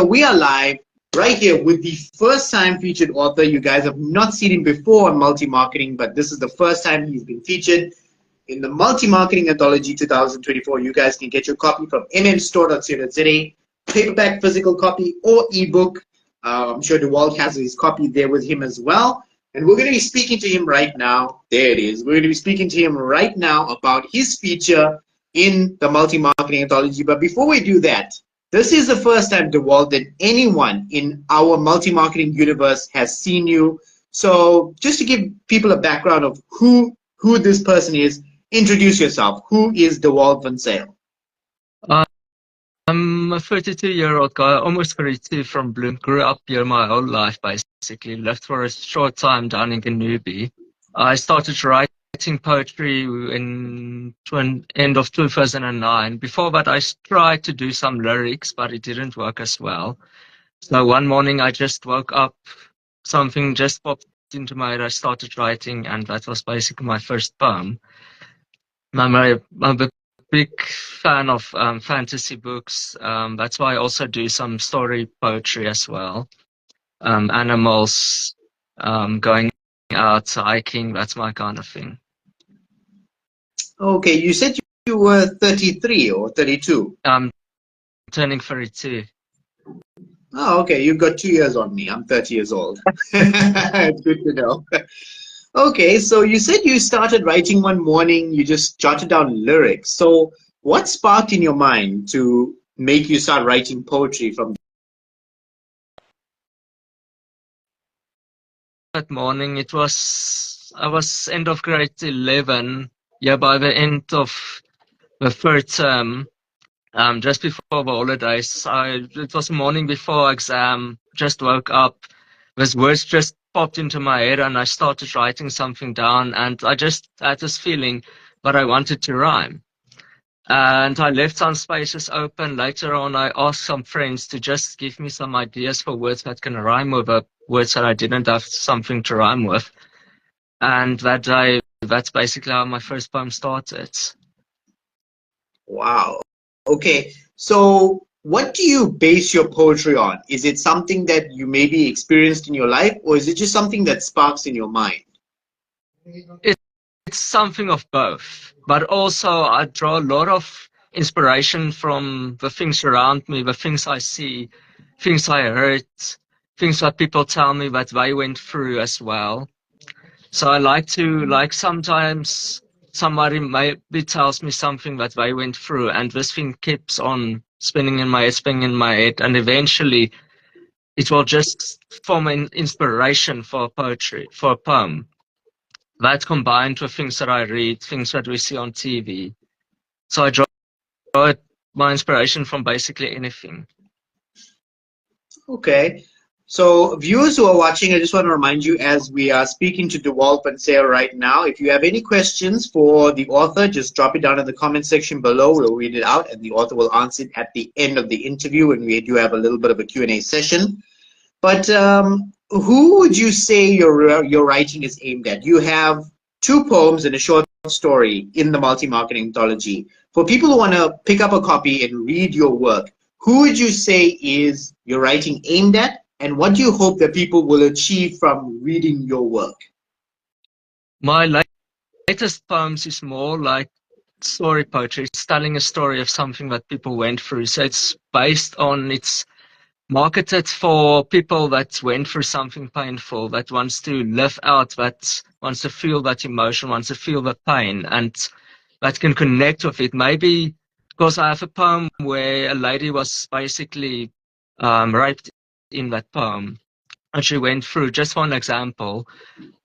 we are live right here with the first time featured author. You guys have not seen him before on multi-marketing, but this is the first time he's been featured in the Multi-Marketing Anthology 2024. You guys can get your copy from mmstore.co.za, paperback, physical copy, or ebook. I'm sure Dewald has his copy there with him as well. And we're going to be speaking to him right now. There it is. We're going to be speaking to him right now about his feature in the Multi-Marketing Anthology. But before we do that, this is the first time, Dewald, that anyone in our multi-marketing universe has seen you. So just to give people a background of who this person is, introduce yourself. Who is Dewald Van Zyl? I'm a 32-year-old guy, almost 32, from Bloem. Grew up here my whole life, basically. Lived for a short time down in Kanubi. I started writing poetry in end of 2009. Before that, I tried to do some lyrics, but it didn't work as well. So one morning, I just woke up, something just popped into my head. I started writing, and that was basically my first poem. I'm a big fan of fantasy books. That's why I also do some story poetry as well. Animals, going out hiking, that's my kind of thing. Okay, you said you were 33 or 32. Turning 32. Oh, okay, you've got 2 years on me. I'm 30 years old. It's good to know. Okay, so you said you started writing one morning, you just jotted down lyrics. So what sparked in your mind to make you start writing poetry from That morning, I was end of grade 11. Yeah, by the end of the third term, just before the holidays, it was the morning before exam, just woke up, those words just popped into my head and I started writing something down, and I just had this feeling that I wanted to rhyme. And I left some spaces open. Later on, I asked some friends to just give me some ideas for words that can rhyme with words that I didn't have something to rhyme with. And that's basically how my first poem started. Wow. Okay, so what do you base your poetry on? Is it something that you maybe experienced in your life, or is it just something that sparks in your mind? It's something of both, but also I draw a lot of inspiration from the things around me, the things I see, things I heard, things that people tell me that they went through as well. So I like sometimes somebody maybe tells me something that they went through, and this thing keeps on spinning in my head, and eventually it will just form an inspiration for poetry, for a poem. That combined with things that I read, things that we see on TV. So I draw my inspiration from basically anything. Okay. So viewers who are watching, I just want to remind you, as we are speaking to Dewald Van Zyl right now, if you have any questions for the author, just drop it down in the comment section below. We'll read it out and the author will answer it at the end of the interview, and we do have a little bit of a Q&A session. But who would you say your writing is aimed at? You have 2 poems and a short story in the Multi-Marketing Anthology. For people who want to pick up a copy and read your work, who would you say is your writing aimed at, and what do you hope that people will achieve from reading your work? My latest poems is more like story poetry. It's telling a story of something that people went through. So it's marketed for people that went through something painful, that wants to live out, that wants to feel that emotion, wants to feel the pain, and that can connect with it. Maybe because I have a poem where a lady was basically raped in that poem, and she went through, just one example,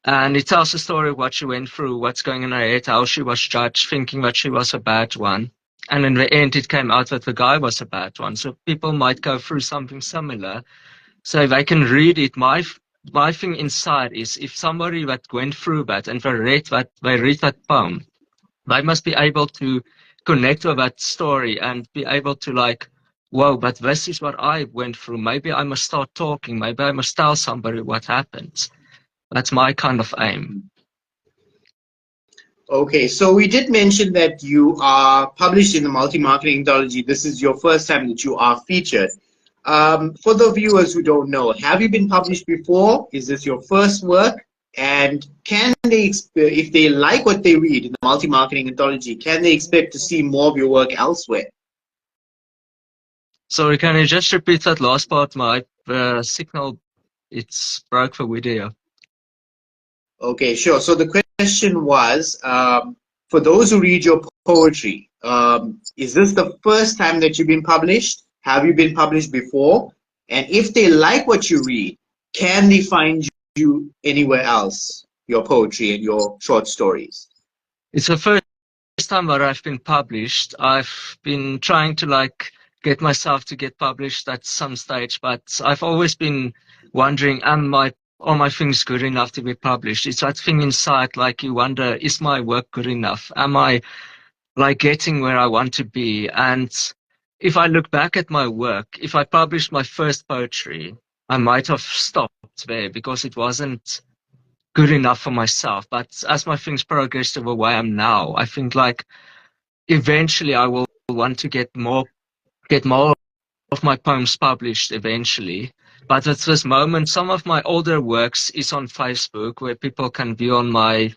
and it tells the story of what she went through, what's going in her head, how she was judged, thinking that she was a bad one. And in the end, it came out that the guy was a bad one. So people might go through something similar. So they can read it. My thing inside is, if somebody that went through that and they read that poem, they must be able to connect with that story and be able to like, whoa, but this is what I went through. Maybe I must start talking. Maybe I must tell somebody what happened. That's my kind of aim. Okay, so we did mention that you are published in the Multi-Marketing Anthology. This is your first time that you are featured. For the viewers who don't know, have you been published before? Is this your first work? And can they, if they like what they read in the multi-marketing anthology, can they expect to see more of your work elsewhere? Sorry, can you just repeat that last part? My signal, it's broke for video. Okay, sure. So the question was, for those who read your poetry, is this the first time that you've been published? Have you been published before? And if they like what you read, can they find you anywhere else, your poetry and your short stories? It's the first time that I've been published. I've been trying to like get myself to get published at some stage, but I've always been wondering, are my things good enough to be published? It's that thing inside, like you wonder, is my work good enough? Am I like getting where I want to be? And if I look back at my work, if I published my first poetry, I might have stopped there because it wasn't good enough for myself. But as my things progress to where I am now, I think like eventually I will want to get more of my poems published eventually. But at this moment, some of my older works is on Facebook where people can view on my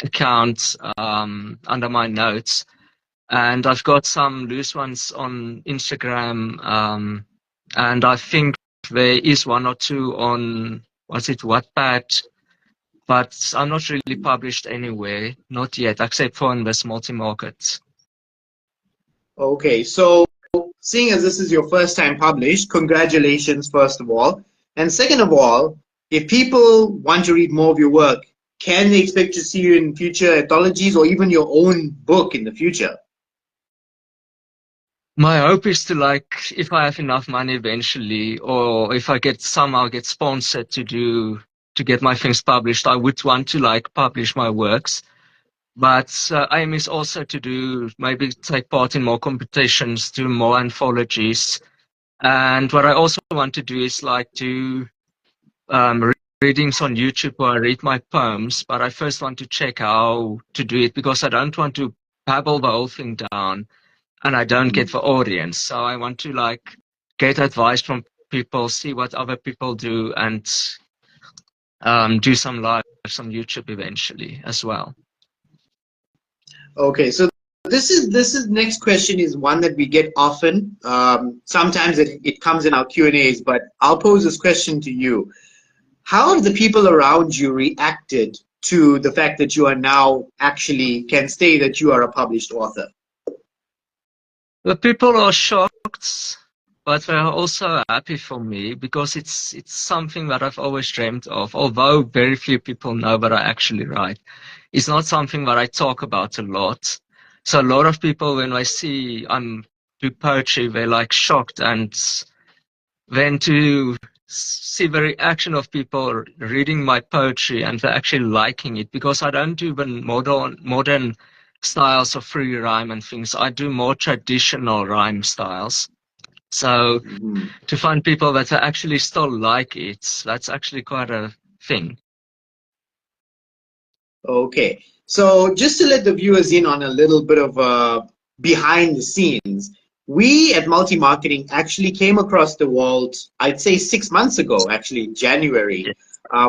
account under my notes. And I've got some loose ones on Instagram. And I think there is one or two on, was it Wattpad? But I'm not really published anywhere, not yet, except for in this multi-market. Okay, so seeing as this is your first time published, congratulations, first of all. And second of all, if people want to read more of your work, can they expect to see you in future anthologies or even your own book in the future? My hope is to like, if I have enough money eventually, or if I somehow get sponsored to get my things published, I would want to like publish my works. But aim is also to do, maybe take part in more competitions, do more anthologies. And what I also want to do is like do readings on YouTube where I read my poems, but I first want to check how to do it because I don't want to babble the whole thing down and I don't get the audience. So I want to like get advice from people, see what other people do, and do some lives on YouTube eventually as well. Okay, so this is next question is one that we get often. Sometimes it comes in our Q&As, but I'll pose this question to you. How have the people around you reacted to the fact that you are now actually can say that you are a published author? The people are shocked, but they're also happy for me because it's something that I've always dreamed of, although very few people know that I actually write. It's not something that I talk about a lot. So a lot of people, when I see I'm do poetry, they're like shocked, and then to see the reaction of people reading my poetry and they're actually liking it, because I don't do the modern styles of free rhyme and things. I do more traditional rhyme styles. So to find people that actually still like it, that's actually quite a thing. Okay, so just to let the viewers in on a little bit of behind the scenes, we at Multi Marketing actually came across Dewald, I'd say 6 months ago, actually in January,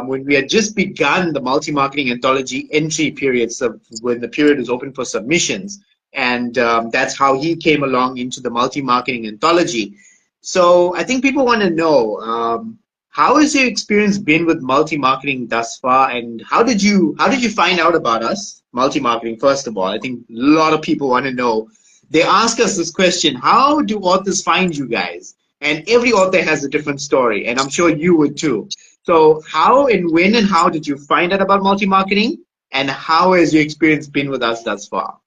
when we had just begun the Multi Marketing Anthology entry period, so when the period was open for submissions. And that's how he came along into the Multi Marketing Anthology. So I think people want to know, how has your experience been with multi-marketing thus far, and how did you find out about us, multi-marketing? First of all, I think a lot of people want to know. They ask us this question: how do authors find you guys? And every author has a different story, and I'm sure you would too. So, how and when and how did you find out about multi-marketing, and how has your experience been with us thus far?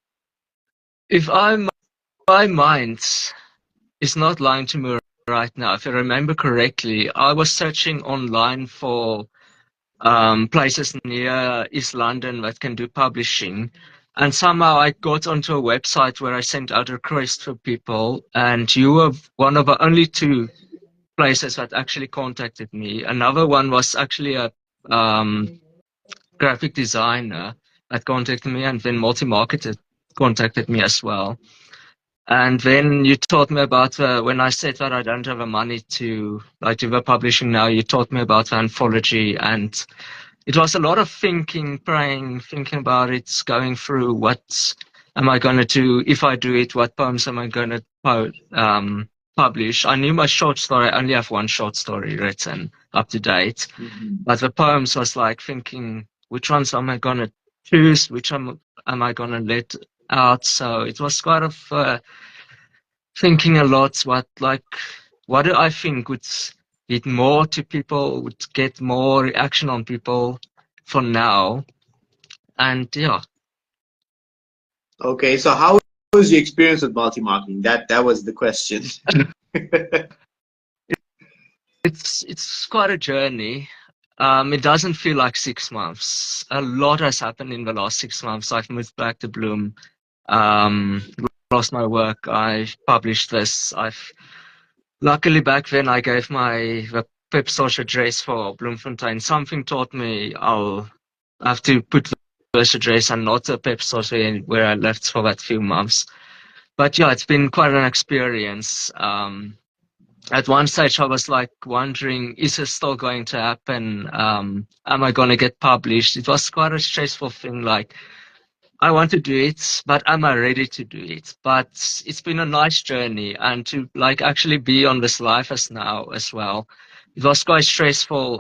If my mind is not lying to me right now, if I remember correctly, I was searching online for places near East London that can do publishing. And somehow I got onto a website where I sent out requests for people, and you were one of the only two places that actually contacted me. Another one was actually a graphic designer that contacted me, and then Multi-Marketed contacted me as well. And then you taught me about when I said that I don't have the money to do the publishing now, you taught me about the anthology, and it was a lot of thinking, praying, thinking about it, going through what am I going to do if I do it, what poems am I going to publish. I knew my short story, I only have one short story written up to date, but the poems was like thinking, which ones am I going to choose, which am I going to let out. So it was kind of thinking a lot what do I think would get more to people, would get more reaction on people for now. And yeah. Okay, so how was your experience with multi-marketing? That was the question. It's quite a journey. It doesn't feel like 6 months. A lot has happened in the last 6 months. I've moved back to Bloom, lost my work. I published this. Luckily back then I gave the Pep social address for Bloemfontein. Something taught me I'll have to put this address and not a Pep social where I left for that few months. But yeah, it's been quite an experience. At one stage I was like wondering, is it still going to happen? Am I going to get published? It was quite a stressful thing. Like, I want to do it, but am I ready to do it? But it's been a nice journey, and to actually be on this life as now as well. It was quite stressful.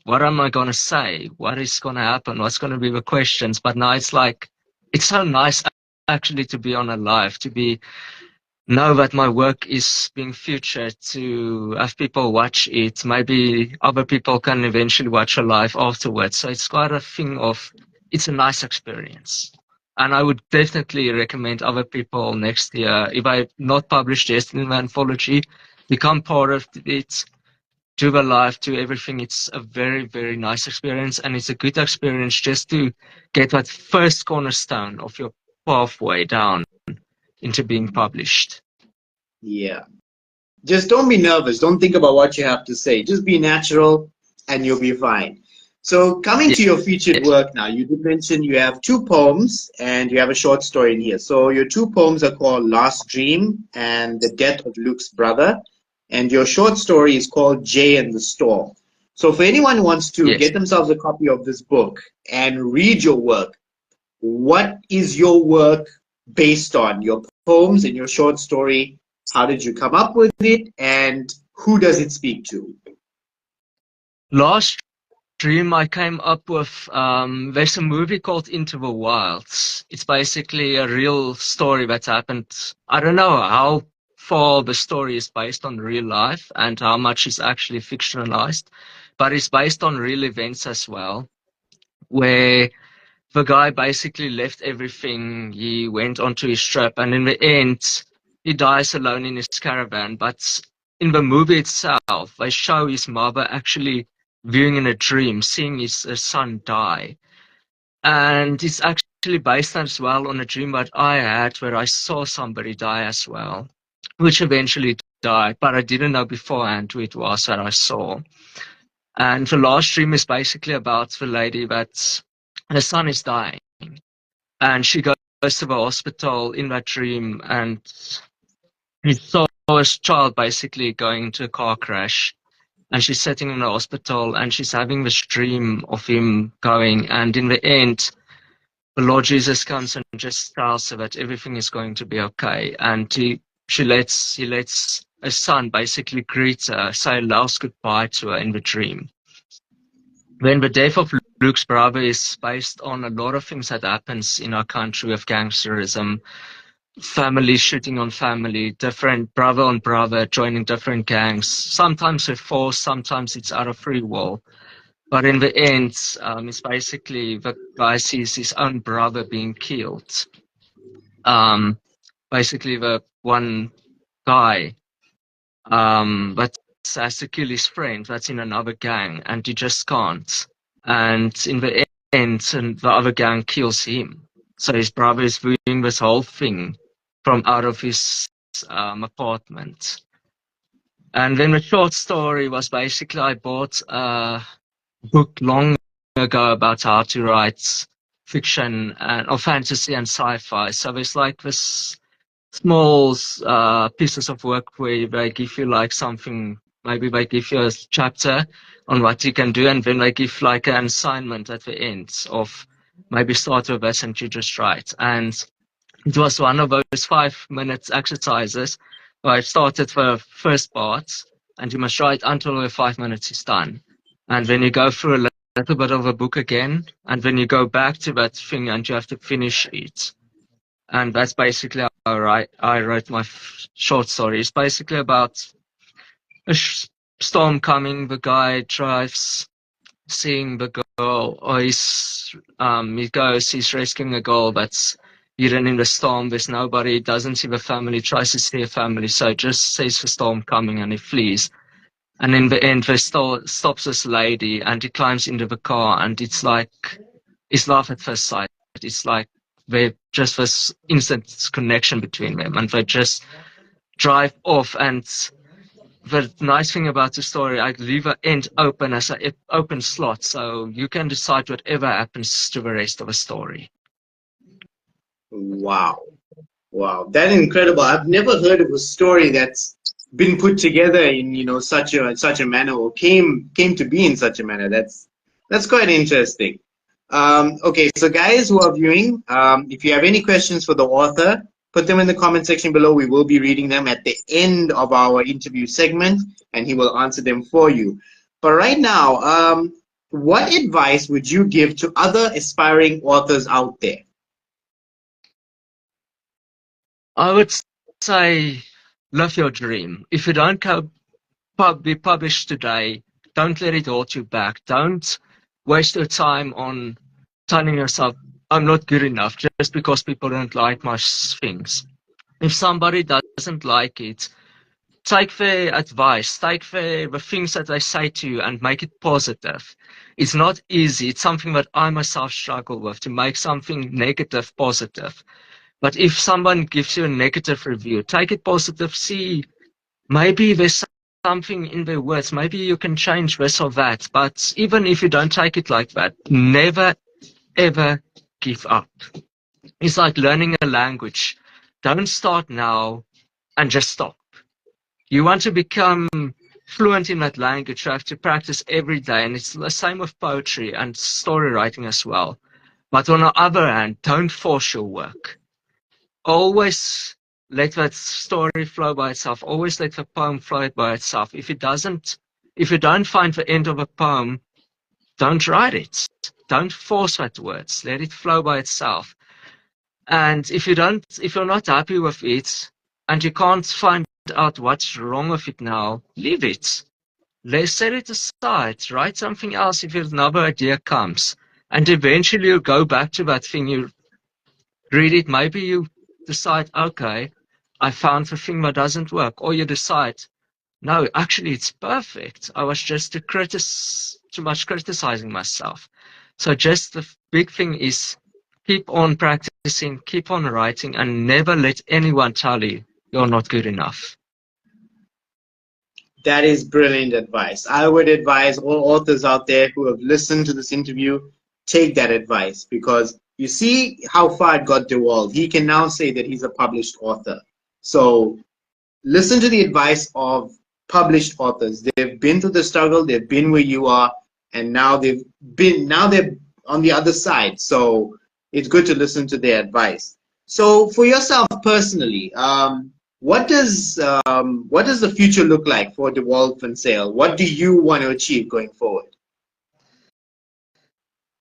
What am I going to say? What is going to happen? What's going to be the questions? But now it's like, it's so nice actually to be on a live, know that my work is being featured, to have people watch it. Maybe other people can eventually watch a live afterwards. So it's quite a thing of, it's a nice experience. And I would definitely recommend other people next year, if I not published yet in the anthology, become part of it, do the live, do everything. It's a very, very nice experience. And it's a good experience just to get that first cornerstone of your pathway down into being published. Yeah. Just don't be nervous. Don't think about what you have to say. Just be natural and you'll be fine. So coming to your featured work now, you did mention you have 2 poems and you have a short story in here. So your 2 poems are called Last Dream and The Death of Luke's Brother. And your short story is called Jay and the Storm. So for anyone who wants to get themselves a copy of this book and read your work, what is your work based on? Your poems and your short story? How did you come up with it, and who does it speak to? Last Dream I came up with, there's a movie called Into the Wilds. It's basically a real story that happened. I don't know how far the story is based on real life and how much is actually fictionalized, but it's based on real events as well, where the guy basically left everything. He went onto his trip, and in the end, he dies alone in his caravan. But in the movie itself, they show his mother actually viewing in a dream, seeing his son die. And it's actually based as well on a dream that I had where I saw somebody die as well, which eventually died, but I didn't know beforehand who it was that I saw. And the last dream is basically about the lady that her son is dying, and she goes to the hospital in that dream, and she saw his child basically going into a car crash, and she's sitting in the hospital and she's having this dream of him going, and in the end the Lord Jesus comes and just tells her that everything is going to be okay, and he lets her son basically greet her, say a last goodbye to her in the dream. When the death of Luke's brother is based on a lot of things that happens in our country with gangsterism, family shooting on family, different brother on brother joining different gangs, sometimes with force, sometimes it's out of free will. But in the end, it's basically the guy sees his own brother being killed. Basically the one guy that has to kill his friend that's in another gang, and he just can't. And in the end, the other gang kills him. So his brother is viewing this whole thing from out of his apartment. And then the short story was basically, I bought a book long ago about how to write fiction or fantasy and sci-fi. So there's like this small pieces of work where they give you like something, maybe they give you a chapter on what you can do, and then they give like an assignment at the end of maybe start with this and you just write. And it was one of those 5 minute exercises where I started the first part, and you must write until the 5 minutes is done. And then you go through a little bit of a book again, and then you go back to that thing and you have to finish it. And that's basically how I wrote my short story. It's basically about a storm coming. The guy drives, seeing the girl, or he's rescuing a girl that's hidden in the storm. There's nobody, doesn't see the family, tries to see a family, so just sees the storm coming and he flees. And in the end, they stops this lady and he climbs into the car, and it's like, it's love at first sight. It's like they just this instant connection between them, and they just drive off. And the nice thing about the story, I leave the end open as an open slot, so you can decide whatever happens to the rest of the story. Wow. Wow. That's incredible. I've never heard of a story that's been put together in, such a manner, or came to be in such a manner. That's quite interesting. Okay, so guys who are viewing, if you have any questions for the author, put them in the comment section below. We will be reading them at the end of our interview segment, and he will answer them for you. But right now, what advice would you give to other aspiring authors out there? I would say, live your dream. If you don't be published today, don't let it hold you back. Don't waste your time on telling yourself, I'm not good enough, just because people don't like my things. If somebody doesn't like it, take their advice, take the things that they say to you and make it positive. It's not easy. It's something that I myself struggle with, to make something negative positive. But if someone gives you a negative review, take it positive, see, maybe there's something in their words, maybe you can change this or that. But even if you don't take it like that, never, ever give up. It's like learning a language. Don't start now and just stop. You want to become fluent in that language, you have to practice every day. And it's the same with poetry and story writing as well. But on the other hand, don't force your work. Always let that story flow by itself. Always let the poem flow by itself. If you don't find the end of a poem, don't write it. Don't force that words. Let it flow by itself. And if you're not happy with it and you can't find out what's wrong with it now, leave it. Let's set it aside. Write something else if another idea comes. And eventually you go back to that thing, you read it, maybe you decide, okay, I found the thing that doesn't work. Or you decide, no, actually it's perfect. I was just too much criticizing myself. So just the big thing is keep on practicing, keep on writing, and never let anyone tell you you're not good enough. That is brilliant advice. I would advise all authors out there who have listened to this interview, take that advice, because you see how far it got Dewald. He can now say that he's a published author. So listen to the advice of published authors. They've been through the struggle, they've been where you are, and now they're on the other side. So it's good to listen to their advice. So for yourself personally, what does the future look like for Dewald Van Zyl? What do you want to achieve going forward?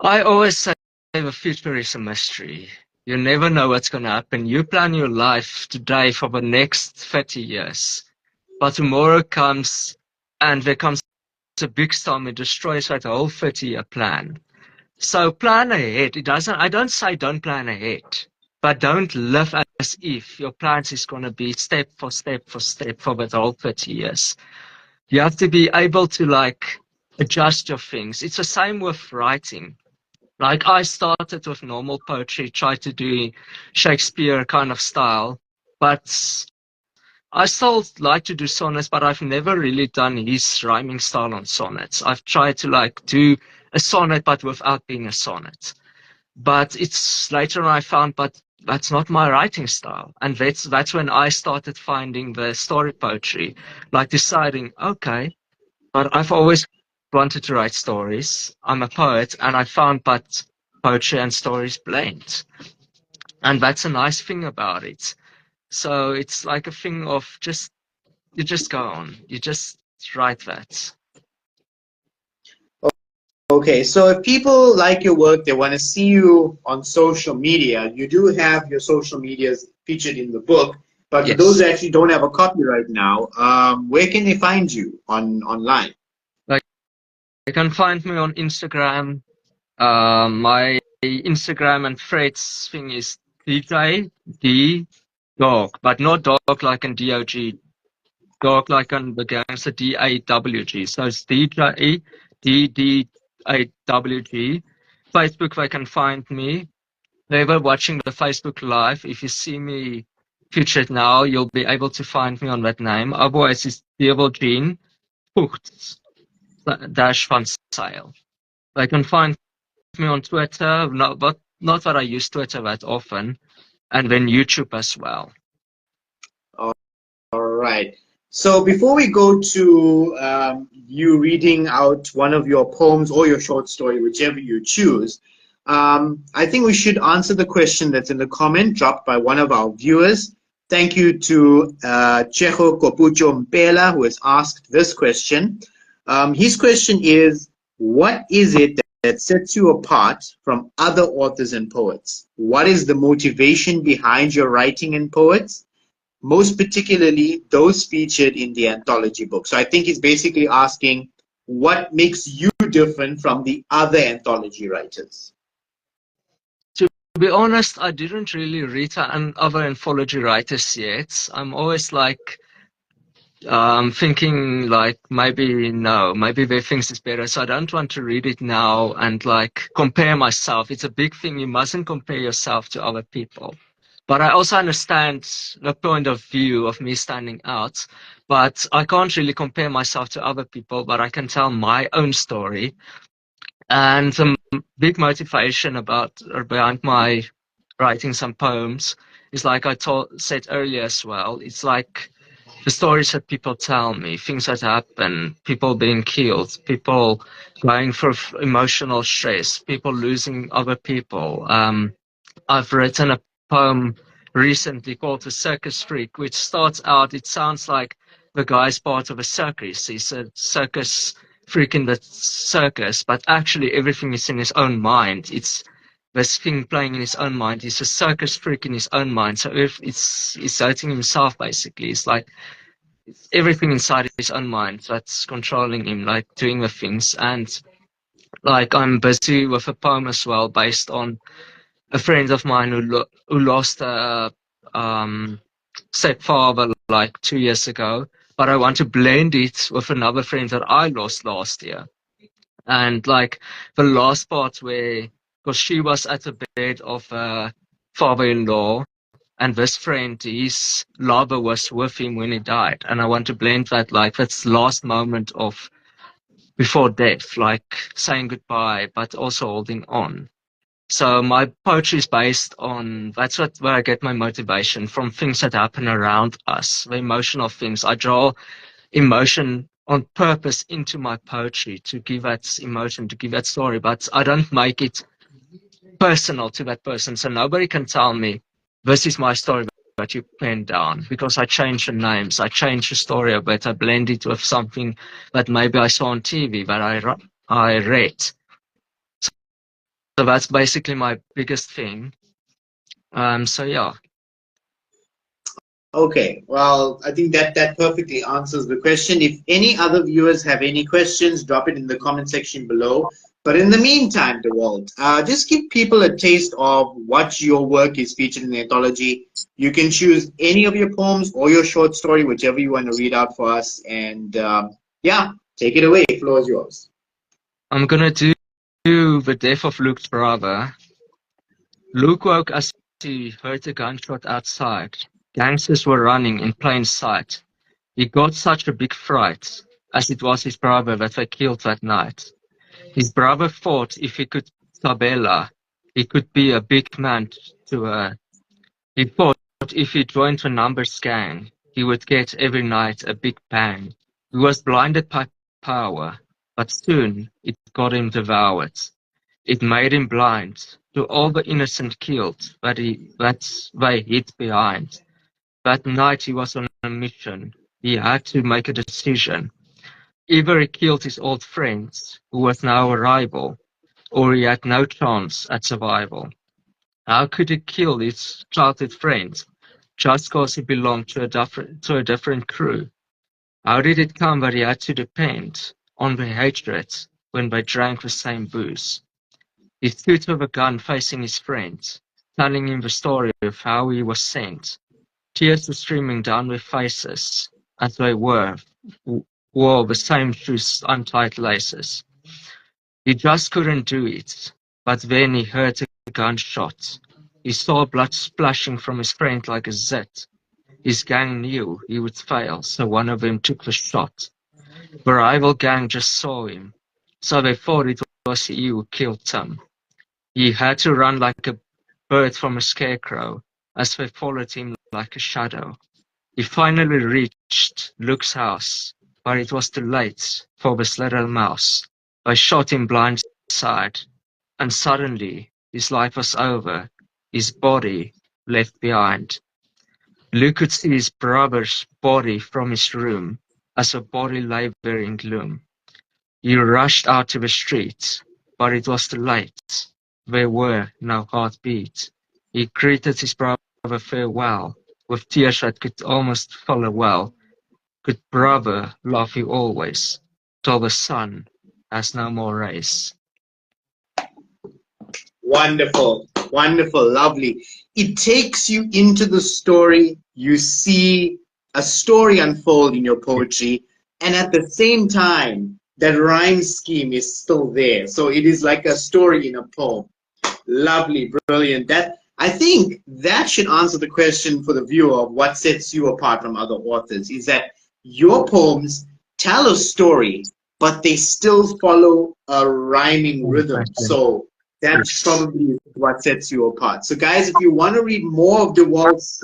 I always say the future is a mystery. You never know what's going to happen. You plan your life today for the next 30 years. But tomorrow comes and there comes a big storm. It destroys that whole 30-year plan. So plan ahead. I don't say don't plan ahead. But don't live as if your plans is going to be step for step for step for the whole 30 years. You have to be able to adjust your things. It's the same with writing. Like I started with normal poetry, tried to do Shakespeare kind of style, but I still like to do sonnets, but I've never really done his rhyming style on sonnets. I've tried to do a sonnet, but without being a sonnet. But it's later on I found, but that's not my writing style. And that's when I started finding the story poetry, like deciding, okay, but I've always wanted to write stories. I'm a poet, and I found that poetry and stories blend. And that's a nice thing about it. So it's like a thing of you just go on. You just write that. Okay, so if people like your work, they want to see you on social media, you do have your social medias featured in the book. But for those Yes. that actually don't have a copy right now, where can they find you online? Like you can find me on Instagram. My Instagram and threads thing is DJ D dog, but not dog like in DOG, dog like in the gangster DAWG. So it's DJ DDAWG. Facebook, they can find me. They were watching the Facebook Live. If you see me featured now, you'll be able to find me on that name. Otherwise, it's Dewald Puchts dash van Sale. They can find me on Twitter, but not that I use Twitter that often, and then YouTube as well. All right. So before we go to you reading out one of your poems or your short story, whichever you choose, I think we should answer the question that's in the comment dropped by one of our viewers. Thank you to Chejo Kopucho Mpela, who has asked this question. His question is, what is it that sets you apart from other authors and poets? What is the motivation behind your writing and poets? Most particularly those featured in the anthology book. So I think he's basically asking what makes you different from the other anthology writers. To be honest, I didn't really read other anthology writers yet. I'm always like thinking like maybe they think it's better. So I don't want to read it now and like compare myself. It's a big thing. You mustn't compare yourself to other people. But I also understand the point of view of me standing out. But I can't really compare myself to other people, but I can tell my own story. And the big motivation behind my writing some poems is like said earlier as well. It's like the stories that people tell me, things that happen, people being killed, people going through emotional stress, people losing other people. I've written a poem recently called The Circus Freak, which starts out, it sounds like the guy's part of a circus. He's a circus freak in the circus, but actually everything is in his own mind. It's this thing playing in his own mind. He's a circus freak in his own mind. So if it's hurting himself basically. It's like everything inside his own mind that's controlling him, like doing the things. And like I'm busy with a poem as well based on a friend of mine who lost a stepfather like 2 years ago, but I want to blend it with another friend that I lost last year. And like the last part where, because she was at the bed of a father-in-law, and this friend, his lover was with him when he died. And I want to blend that, like that's last moment of before death, like saying goodbye, but also holding on. So my poetry is based on, that's where I get my motivation from, things that happen around us, the emotional things. I draw emotion on purpose into my poetry to give that emotion, to give that story, but I don't make it personal to that person. So nobody can tell me, this is my story that you penned down, because I change the names, I change the story a bit, I blend it with something that maybe I saw on TV, that I read. So that's basically my biggest thing. So yeah. Okay, well, I think that perfectly answers the question. If any other viewers have any questions, drop it in the comment section below. But in the meantime, Dewald, just give people a taste of what your work is featured in the anthology. You can choose any of your poems or your short story, whichever you want to read out for us. And yeah, take it away. The floor is yours. I'm gonna do the death of Luke's brother. Luke woke as he heard a gunshot outside. Gangsters were running in plain sight. He got such a big fright, as it was his brother that they killed that night. His brother thought if he could Sabella, he could be a big man to her. He thought if he joined the numbers gang, he would get every night a big bang. He was blinded by power, but soon it got him devoured. It made him blind to all the innocent killed that they hid behind. That night he was on a mission. He had to make a decision. Either he killed his old friends, who was now a rival, or he had no chance at survival. How could he kill his childhood friends just cause he belonged to a different crew? How did it come that he had to depend on their hatred when they drank the same booze? He stood with a gun facing his friend, telling him the story of how he was sent. Tears were streaming down their faces as they wore the same shoes' untied laces. He just couldn't do it, but then he heard a gunshot. He saw blood splashing from his friend like a zit. His gang knew he would fail, so one of them took the shot. The rival gang just saw him, so they thought it was he who killed Tim. He had to run like a bird from a scarecrow, as they followed him like a shadow. He finally reached Luke's house, but it was too late for this little mouse. They shot him blindside, and suddenly his life was over, his body left behind. Luke could see his brother's body from his room, as the body lay there in gloom. He rushed out to the street, but it was too late. There were no heartbeat. He greeted his brother farewell, with tears that could almost fill a well. Good brother, love you always, till the sun has no more rays. Wonderful, wonderful, lovely. It takes you into the story. You see a story unfold in your poetry, and at the same time, that rhyme scheme is still there. So it is like a story in a poem. Lovely, brilliant. That, I think that should answer the question for the viewer of what sets you apart from other authors, is that your poems tell a story, but they still follow a rhyming rhythm. So that's probably what sets you apart. So guys, if you want to read more of Dewald's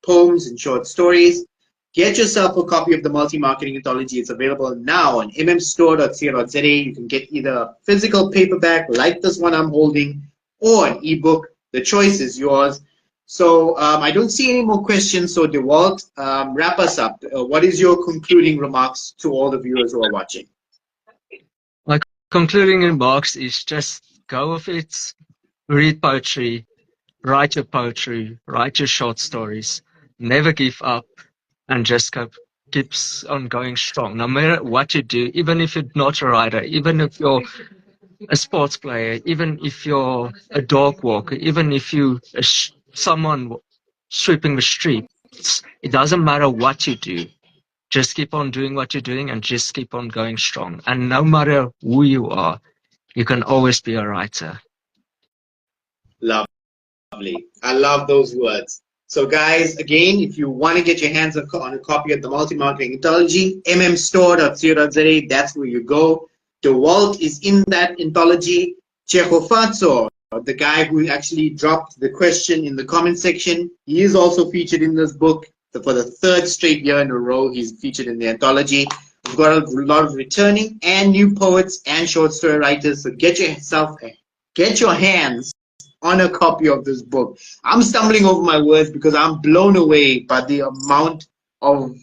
poems and short stories, get yourself a copy of the Multi-Marketing Anthology. It's available now on mmstore.co.za. You can get either a physical paperback like this one I'm holding, or an ebook. The choice is yours. So I don't see any more questions. So Dewald, wrap us up. What is your concluding remarks to all the viewers who are watching? My concluding remarks is just go with it, read poetry, write your short stories, never give up, and just keeps on going strong. No matter what you do, even if you're not a writer, even if you're a sports player, even if you're a dog walker, even if you someone sweeping the streets, it doesn't matter what you do. Just keep on doing what you're doing and just keep on going strong. And no matter who you are, you can always be a writer. Lovely. I love those words. So guys, again, if you want to get your hands on a copy of the Multi-Marketing Anthology, mmstore.co.za, that's where you go. Dewald is in that anthology. Chehofatso, the guy who actually dropped the question in the comment section, he is also featured in this book. For the third straight year in a row, he's featured in the anthology. We've got a lot of returning and new poets and short story writers. So get your hands on a copy of this book. I'm stumbling over my words because I'm blown away by the amount of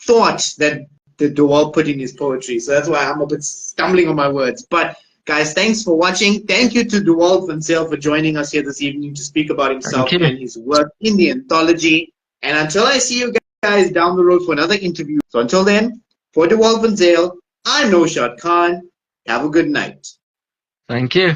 thought that the Dewald put in his poetry. So that's why I'm a bit stumbling on my words. But guys, thanks for watching. Thank you to Dewald Van Zyl for joining us here this evening to speak about himself and his work in the anthology. And until I see you guys down the road for another interview. So until then, for Dewald Van Zyl, I'm Noshad Khan. Have a good night. Thank you.